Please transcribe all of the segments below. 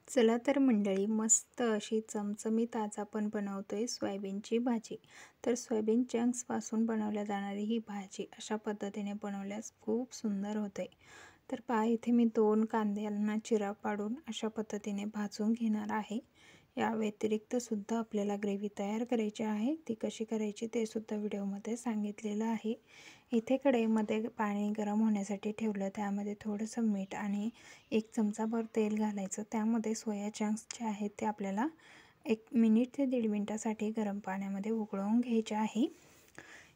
चला तर मंडळी, मस्त अशी चमचमीत आज आपण बनवतोय सोयाबीनची भाजी. तर सोयाबीन चंक्सपासून बनवल्या जाणारी ही भाजी अशा पद्धतीने बनवल्यास खूप सुंदर होते. तर पहा, इथे मी 2 कांद्यांना चिरा पाडून अशा पद्धतीने भाजून घेणार आहे. या व्यतिरिक्त सुद्धा आपल्याला ग्रेव्ही तयार करायची आहे. ती कशी करायची ते सुद्धा व्हिडिओमध्ये सांगितलेलं आहे. इथे कढईमध्ये पाणी गरम होण्यासाठी ठेवलं, त्यामध्ये थोडंसं मीठ आणि 1 चमचाभर तेल घालायचं. त्यामध्ये सोया चंक्स जे आहेत ते आपल्याला 1 मिनिट ते 1.5 मिनिटासाठी गरम पाण्यामध्ये उकळवून घ्यायचे आहे.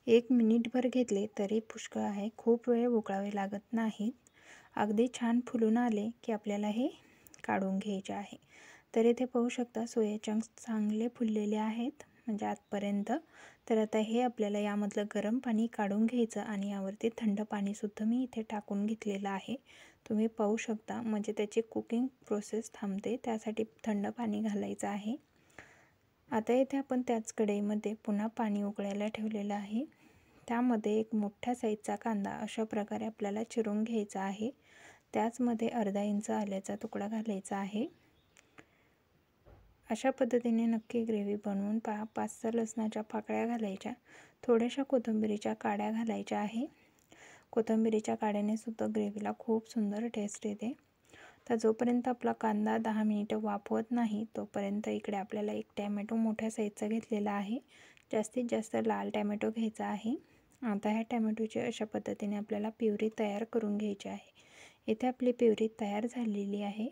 1 मिनिटभर घेतले तरी पुष्कळ आहे, खूप वेळ उकळावे लागत नाहीत. अगदी छान फुलून आले की आपल्याला हे काढून घ्यायचे आहे. तर इथे पाहू शकता सोया चंक्स चांगले फुललेले आहेत, म्हणजे आतपर्यंत. तर आता हे आपल्याला यामधलं गरम पाणी काढून घ्यायचं आणि यावरती थंड पाणीसुद्धा मी इथे टाकून घेतलेलं आहे. तुम्ही पाहू शकता, म्हणजे त्याची कुकिंग प्रोसेस थांबते, त्यासाठी थंड पाणी घालायचं आहे. आता इथे आपण त्याच कढईमध्ये पुन्हा पाणी उकळायला ठेवलेलं आहे. त्यामध्ये एक मोठ्या साईजचा कांदा अशा प्रकारे आपल्याला चिरून घ्यायचा आहे. त्याचमध्ये अर्धा इंच आल्याचा तुकडा घालायचा आहे. अशा पद्धतीने नक्की ग्रेव्ही बनवून पहा. 5-6 लसणाच्या पाकळ्या घालायच्या, थोड्याशा कोथिंबीरीच्या काड्या घालायच्या आहे. कोथिंबीरीच्या काड्याने सुद्धा ग्रेव्हीला खूप सुंदर टेस्ट येते. तर जोपर्यंत आपला कांदा 10 मिनिटं वाफवत नाही तोपर्यंत इकडे आपल्याला 1 टॅमॅटो मोठ्या साईजचा घेतलेला आहे. जास्तीत जास्त लाल टॅमॅटो घ्यायचा आहे. आता ह्या टॅमॅटोची अशा पद्धतीने आपल्याला प्युरी तयार करून घ्यायची आहे. इथे आपली प्युरी तयार झालेली आहे.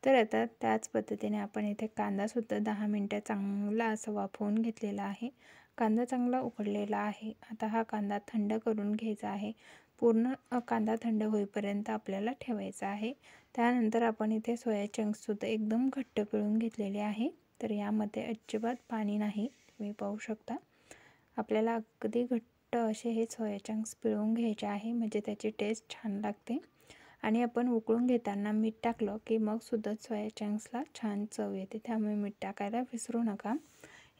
तर आता त्याच पद्धतीने आपण इथे कांदासुद्धा 10 मिनिटं चांगला असा वाफवून घेतलेला आहे. कांदा चांगला उकडलेला आहे. आता हा कांदा थंड करून घ्यायचा आहे. पूर्ण कांदा थंड होईपर्यंत आपल्याला ठेवायचा आहे. त्यानंतर आपण इथे सोया चंक्ससुद्धा एकदम घट्ट पिळून घेतलेले आहे. तर यामध्ये अजिबात पाणी नाही, तुम्ही पाहू शकता. आपल्याला अगदी घट्ट असे हे सोया चंक्स पिळून घ्यायचे आहे, म्हणजे त्याची टेस्ट छान लागते. आणि आपण उकळून घेताना मीठ टाकलं की मग सुद्धा सोया चंक्सला छान चव येते, त्यामुळे मीठ टाकायला विसरू नका.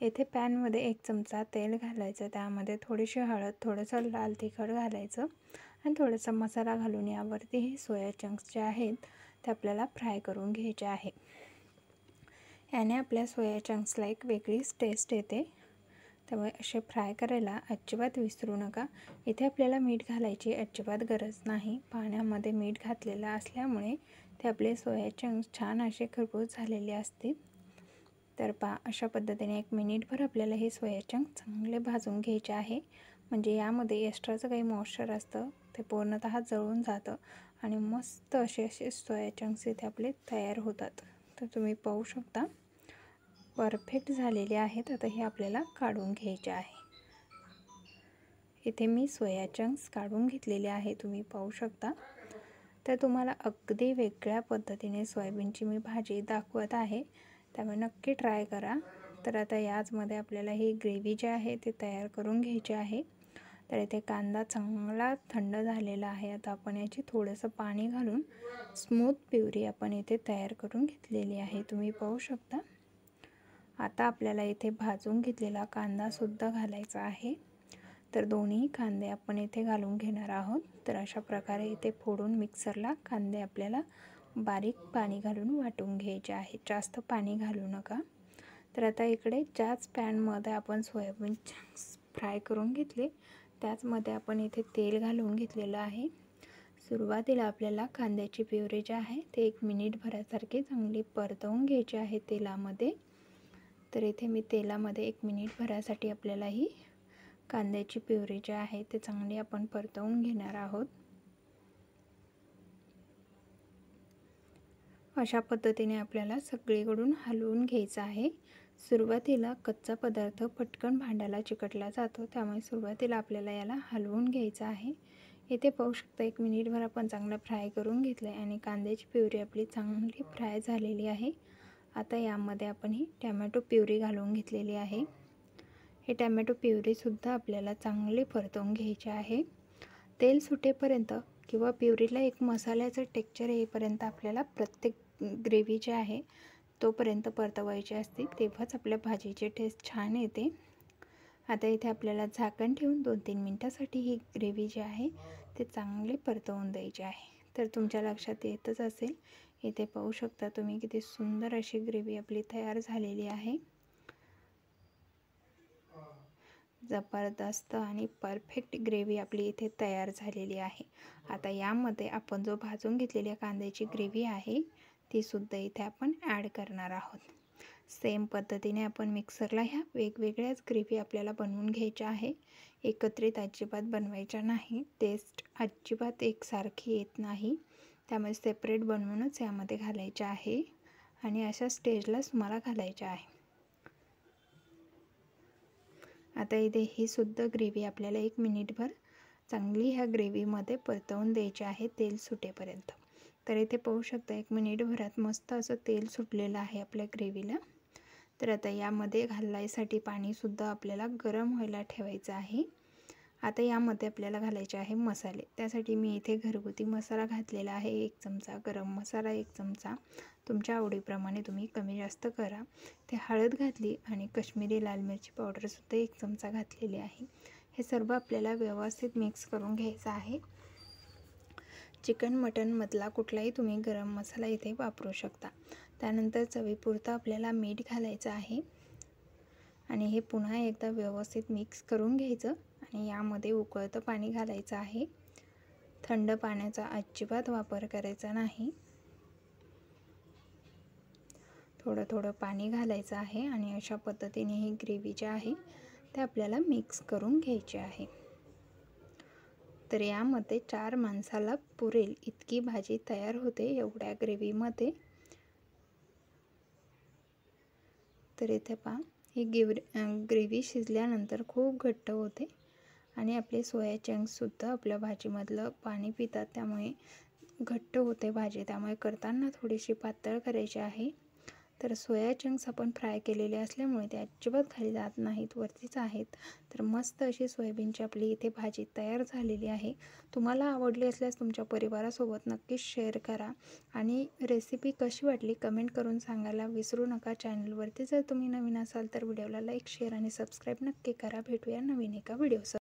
येथे पॅनमध्ये 1 चमचा तेल घालायचं, त्यामध्ये थोडीशी हळद, थोडंसं लाल तिखट घालायचं आणि थोडासा मसाला घालून यावरती हे सोया चंक्स जे आहेत ते आपल्याला फ्राय करून घ्यायचे आहे. याने आपल्या सोया चंक्सला एक वेगळीच टेस्ट येते, त्यामुळे असे फ्राय करायला अजिबात विसरू नका. इथे आपल्याला मीठ घालायची अजिबात गरज नाही. पाण्यामध्ये मीठ घातलेलं असल्यामुळे ते आपले सोया चंक्स छान असे खरपूस झालेले असतील. तर पहा, अशा पद्धतीने 1 मिनिटभर आपल्याला हे सोया चंक्स चांगले भाजून घ्यायचे आहे, म्हणजे यामध्ये एक्स्ट्राचं काही मॉइश्चर असतं ते पूर्णतः जळून जातं आणि मस्त असे सोया चंक्स इथे आपले तयार होतात. तर तुम्ही पाहू शकता परफेक्ट झालेले आहेत. आता हे आपल्याला काढून घ्यायचे आहे. इथे मी सोया चंक्स काढून घेतलेले आहे, तुम्ही पाहू शकता. तर तुम्हाला अगदी वेगळ्या पद्धतीने सोयाबीनची मी भाजी दाखवत आहे, त्यामुळे नक्की ट्राय करा. तर आता याचमध्ये आपल्याला ही ग्रेव्ही जी आहे ती तयार करून घ्यायची आहे. तर इथे कांदा चांगला थंड झालेला आहे. आता आपण याची थोडंसं पाणी घालून स्मूथ प्युरी आपण इथे तयार करून घेतलेली आहे, तुम्ही पाहू शकता. आता आपल्याला इथे भाजून घेतलेला कांदासुद्धा घालायचा आहे. तर दोन्ही कांदे आपण इथे घालून घेणार आहोत. तर अशा प्रकारे इथे फोडून मिक्सरला कांदे आपल्याला बारीक पाणी घालून वाटून घ्यायचे आहे, जास्त पाणी घालू नका. तर आता इकडे ज्याच पॅनमध्ये आपण सोयाबीन चंक्स फ्राय करून घेतले त्याचमध्ये आपण इथे तेल घालून घेतलेलं आहे. सुरुवातीला आपल्याला कांद्याची प्युरी जी आहे ते 1 मिनिटभरासारखी चांगली परतवून घ्यायची आहे तेलामध्ये. तर इथे मी तेलामध्ये 1 मिनिटभरासाठी आपल्याला ही कांद्याची प्युरी जी आहे ते चांगली आपण परतवून घेणार आहोत. अशा पद्धतीने आपल्याला सगळीकडून हलवून घ्यायचं आहे. सुरुवातीला कच्चा पदार्थ पटकन भांड्याला चिकटला जातो, त्यामुळे सुरुवातीला आपल्याला याला हलवून घ्यायचं आहे. इथे पाहू शकता 1 मिनिटभर आपण चांगलं फ्राय करून घेतलं आहे आणि कांद्याची प्युरी आपली चांगली फ्राय झालेली आहे. आता यामध्ये आपण ही टॅमॅटो प्युरी घालून घेतलेली आहे. हे टॅमॅटो प्युरीसुद्धा आपल्याला चांगले परतवून घ्यायचे आहे. तेल सुटेपर्यंत किंवा प्युरीला एक मसाल्याचं टेक्स्चर येईपर्यंत आपल्याला प्रत्येक ग्रेव्ही जी आहे तोपर्यंत परतवायची असते, तेव्हाच आपल्या भाजीची टेस्ट छान येते. आता इथे आपल्याला झाकण ठेवून 2-3 मिनिटासाठी ही ग्रेव्ही जी आहे ते चांगले परतवून द्यायचे आहे. तर तुमच्या लक्षात येतच असेल, इथे पाहू शकता तुम्ही किती सुंदर अशी ग्रेव्ही आपली तयार झालेली आहे. जबरदस्त आणि परफेक्ट ग्रेव्ही आपली इथे तयार झालेली आहे. आता यामध्ये आपण जो भाजून घेतलेल्या कांद्याची ग्रेव्ही आहे ती सुद्धा इथे आपण ॲड करणार आहोत. सेम पद्धतीने आपण मिक्सरला ह्या वेगवेगळ्याच ग्रेव्ही आपल्याला बनवून घ्यायच्या आहे. एकत्रित अजिबात बनवायच्या नाही. टेस्ट अजिबात एकसारखी येत नाही. त्यामुळे सेपरेट बनवूनच यामध्ये घालायच्या आहे आणि अशा स्टेजलाच तुम्हाला घालायच्या आहे. आता इथे ही सुद्धा ग्रेव्ही आपल्याला 1 मिनिटभर चांगली ह्या ग्रेव्हीमध्ये परतवून द्यायची आहे तेल सुटेपर्यंत. तर इथे पाहू शकता 1 मिनिटभरात मस्त असं तेल सुटलेलं आहे आपल्या ग्रेव्हीला. तर आता यामध्ये घालायसाठी पाणीसुद्धा आपल्याला गरम व्हायला ठेवायचं आहे. आता यामध्ये आपल्याला घालायचे आहे मसाले. त्यासाठी मी इथे घरगुती मसाला घातलेला आहे 1 चमचा, गरम मसाला 1 चमचा, तुमच्या आवडीप्रमाणे तुम्ही कमी जास्त करा. ते हळद घातली आणि काश्मीरी लाल मिरची पावडरसुद्धा 1 चमचा घातलेली आहे. हे सर्व आपल्याला व्यवस्थित मिक्स करून घ्यायचं आहे. चिकन मटनमधला कुठलाही तुम्ही गरम मसाला इथे वापरू शकता. त्यानंतर चवीपुरतं आपल्याला मीठ घालायचं आहे आणि हे पुन्हा एकदा व्यवस्थित मिक्स करून घ्यायचं आणि यामध्ये उकळतं पाणी घालायचं आहे. थंड पाण्याचा अजिबात वापर करायचा नाही. थोडं थोडं पाणी घालायचं आहे आणि अशा पद्धतीने ही ग्रेव्ही जी आहे ते आपल्याला मिक्स करून घ्यायची आहे. तर यामध्ये 4 माणसाला पुरेल इतकी भाजी तयार होते एवढ्या ग्रेव्हीमध्ये. तर इथे पहा ही ग्रेव्ही शिजल्यानंतर खूप घट्ट होते आणि आपले सोया चंक्ससुद्धा आपल्या भाजीमधलं पाणी पितात, त्यामुळे घट्ट होते भाजी. त्यामुळे करताना थोडीशी पातळ करायची आहे. तर सोया चंक्स आपण फ्राय केलेले असल्यामुळे ते अजिबात खाली जात नाहीत, वरतीच आहेत. तर मस्त अशी सोयाबीनची आपली इथे भाजी तयार झालेली आहे. तुम्हाला आवडली असल्यास तुमच्या परिवारासोबत नक्कीच शेअर करा आणि रेसिपी कशी वाटली कमेंट करून सांगायला विसरू नका. चॅनलवरती जर तुम्ही नवीन असाल तर व्हिडिओला लाईक, शेअर आणि सबस्क्राईब नक्की करा. भेटूया नवीन एका व्हिडिओसोबत.